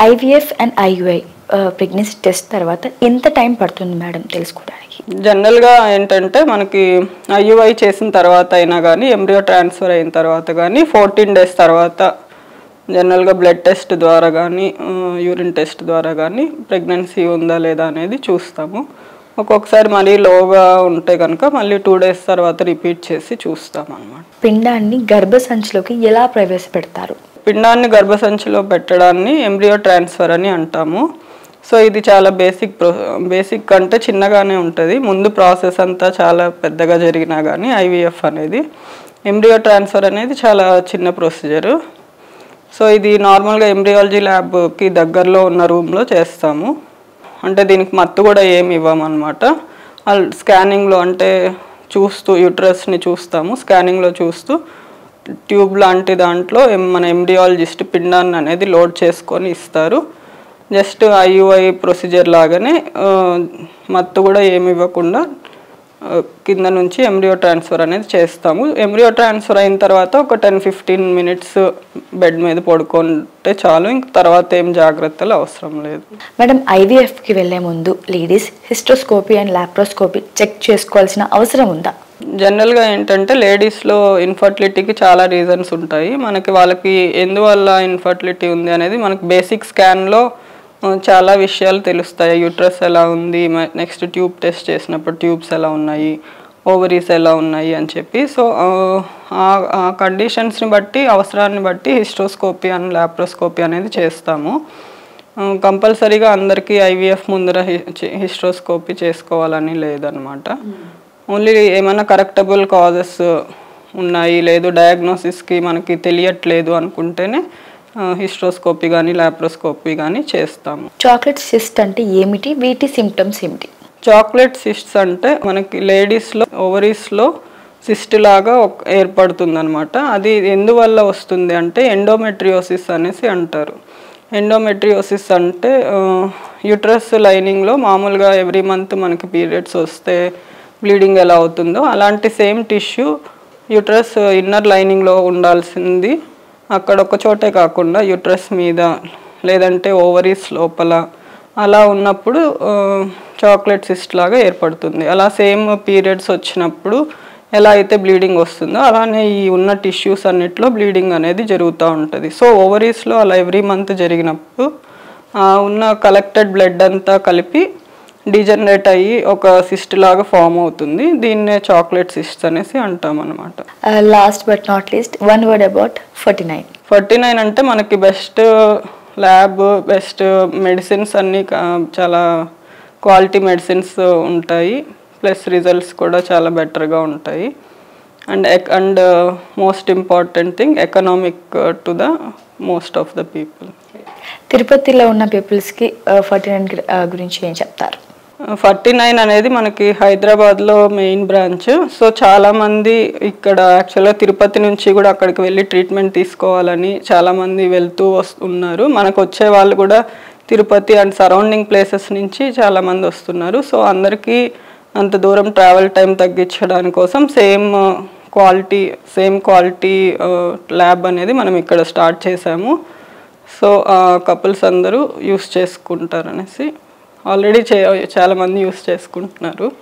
IVF and IUI pregnancy test తర్వాత ఎంత time పడుతుంది మేడం తెలుసుకోవడానికి? జనరల్గా ఏంటంటే మనకి ఐయుఐ చేసిన తర్వాత అయినా కానీ ఎంబ్రియో ట్రాన్స్ఫర్ అయిన తర్వాత కానీ 14 days తర్వాత జనరల్గా బ్లడ్ టెస్ట్ ద్వారా కానీ యూరిన్ టెస్ట్ ద్వారా కానీ ప్రెగ్నెన్సీ ఉందా లేదా అనేది చూస్తాము. ఒక్కొక్కసారి మరీ లోగా ఉంటే కనుక మళ్ళీ 2 days తర్వాత రిపీట్ చేసి చూస్తాం అన్నమాట. పిండాన్ని గర్భసంచిలోకి ఎలా ప్రవేశపెడతారు? పిండాన్ని గర్భసంచిలో పెట్టడాన్ని ఎంబ్రియో ట్రాన్స్ఫర్ అని అంటాము. సో ఇది చాలా బేసిక్ అంటే చిన్నగానే ఉంటుంది. ముందు ప్రాసెస్ అంతా చాలా పెద్దగా జరిగినా కానీ ఐవీఎఫ్ అనేది, ఎంబ్రియో ట్రాన్స్ఫర్ అనేది చాలా చిన్న ప్రొసీజరు. సో ఇది నార్మల్గా ఎంబ్రియాలజీ ల్యాబ్కి దగ్గరలో ఉన్న రూమ్లో చేస్తాము. అంటే దీనికి మత్తు కూడా ఏమి ఇవ్వమన్నమాట. స్కానింగ్లో అంటే చూస్తూ యూట్రస్ని చూస్తాము, స్కానింగ్లో చూస్తూ ట్యూబ్ లాంటి దాంట్లో మన ఎంబ్రియాలజిస్ట్ పిండాన్ని అనేది లోడ్ చేసుకొని ఇస్తారు. జస్ట్ ఐయుఐ ప్రొసీజర్ లాగానే మత్తు కూడా ఏమి ఇవ్వకుండా కింద నుంచి ఎంబ్రియో ట్రాన్స్ఫర్ అనేది చేస్తాము. ఎంబ్రియో ట్రాన్స్ఫర్ అయిన తర్వాత ఒక 10-15 minutes బెడ్ మీద పడుకుంటే చాలు, ఇంక తర్వాత ఏం జాగ్రత్తలు అవసరం లేదు. మేడం, ఐవీఎఫ్కి వెళ్ళే ముందు ladies hysteroscopy and laparoscopy check చేసుకోవాల్సిన అవసరం ఉందా? జనరల్గా ఏంటంటే లేడీస్లో ఇన్ఫర్టిలిటీకి చాలా రీజన్స్ ఉంటాయి. వాళ్ళకి ఎందువల్ల ఇన్ఫర్టిలిటీ ఉంది అనేది మనకి బేసిక్ స్కాన్లో చాలా విషయాలు తెలుస్తాయి. యూట్రస్ ఎలా ఉంది, నెక్స్ట్ ట్యూబ్ టెస్ట్ చేసినప్పుడు ట్యూబ్స్ ఎలా ఉన్నాయి, ఓవరీస్ ఎలా ఉన్నాయి అని చెప్పి. సో ఆ కండిషన్స్ని బట్టి, అవసరాన్ని బట్టి హిస్టోస్కోపీ అండ్ లాప్రోస్కోపీ అనేది చేస్తాము. కంపల్సరీగా అందరికీ ఐవీఎఫ్ ముందర హిస్టోస్కోపీ చేసుకోవాలని లేదనమాట. ఓన్లీ ఏమైనా కరెక్టబుల్ కాజెస్ ఉన్నాయి, లేదు డయాగ్నోసిస్కి మనకి తెలియట్లేదు అనుకుంటేనే హిస్టోస్కోపీ కానీ లాప్రోస్కోపీ కానీ చేస్తాము. చాక్లెట్ సిస్ట్ అంటే ఏమిటి, వీటి సిమ్టమ్స్ ఏమిటి? చాక్లెట్ సిస్ట్స్ అంటే మనకి లేడీస్లో ఓవరీస్లో సిస్ట్ లాగా ఏర్పడుతుంది అనమాట. అది ఎందువల్ల వస్తుంది అంటే ఎండోమెట్రియోసిస్ అనేసి అంటారు. ఎండోమెట్రియోసిస్ అంటే యూట్రస్ లైనింగ్లో మామూలుగా ఎవ్రీ మంత్ మనకి పీరియడ్స్ వస్తే బ్లీడింగ్ ఎలా అవుతుందో అలాంటి సేమ్ టిష్యూ యూట్రస్ ఇన్నర్ లైనింగ్లో ఉండాల్సింది అక్కడ ఒక చోటే కాకుండా యూట్రస్ మీద లేదంటే ఓవరీస్ లోపల అలా ఉన్నప్పుడు చాక్లెట్ సిస్ట్ లాగా ఏర్పడుతుంది. అలా సేమ్ పీరియడ్స్ వచ్చినప్పుడు ఎలా అయితే బ్లీడింగ్ వస్తుందో అలానే ఈ ఉన్న టిష్యూస్ అన్నిట్లో బ్లీడింగ్ అనేది జరుగుతూ ఉంటుంది. సో ఓవరీస్లో అలా ఎవ్రీ మంత్ జరిగినప్పుడు ఉన్న కలెక్టెడ్ బ్లడ్ అంతా కలిపి డిజనరేట్ అయ్యి ఒక సిస్ట్ లాగా ఫామ్ అవుతుంది. దీన్నే చాక్లెట్ సిస్ట్ అనేసి అంటాం అనమాట. Last but not least, one word about 49 అంటే మనకి బెస్ట్ ల్యాబ్, బెస్ట్ మెడిసిన్స్ అన్నీ చాలా క్వాలిటీ మెడిసిన్స్ ఉంటాయి, ప్లస్ రిజల్ట్స్ కూడా చాలా బెటర్గా ఉంటాయి. And most important thing economic to the most of the people. తిరుపతిలో ఉన్న పీపుల్స్కి 49 గురించి ఏం చెప్తారు? 49 అనేది మనకి హైదరాబాద్లో మెయిన్ బ్రాంచ్. సో చాలామంది ఇక్కడ యాక్చువల్గా తిరుపతి నుంచి కూడా అక్కడికి వెళ్ళి ట్రీట్మెంట్ తీసుకోవాలని చాలామంది వెళ్తూ వస్తున్నారు. మనకు వచ్చే వాళ్ళు కూడా తిరుపతి అండ్ సరౌండింగ్ ప్లేసెస్ నుంచి చాలామంది వస్తున్నారు. సో అందరికీ అంత దూరం ట్రావెల్ టైం తగ్గించడానికి కోసం సేమ్ క్వాలిటీ ల్యాబ్ అనేది మనం ఇక్కడ స్టార్ట్ చేసాము. సో కపుల్స్ అందరూ యూస్ చేసుకుంటారనేసి ఆల్రెడీ చాలామంది యూస్ చేసుకుంటున్నారు.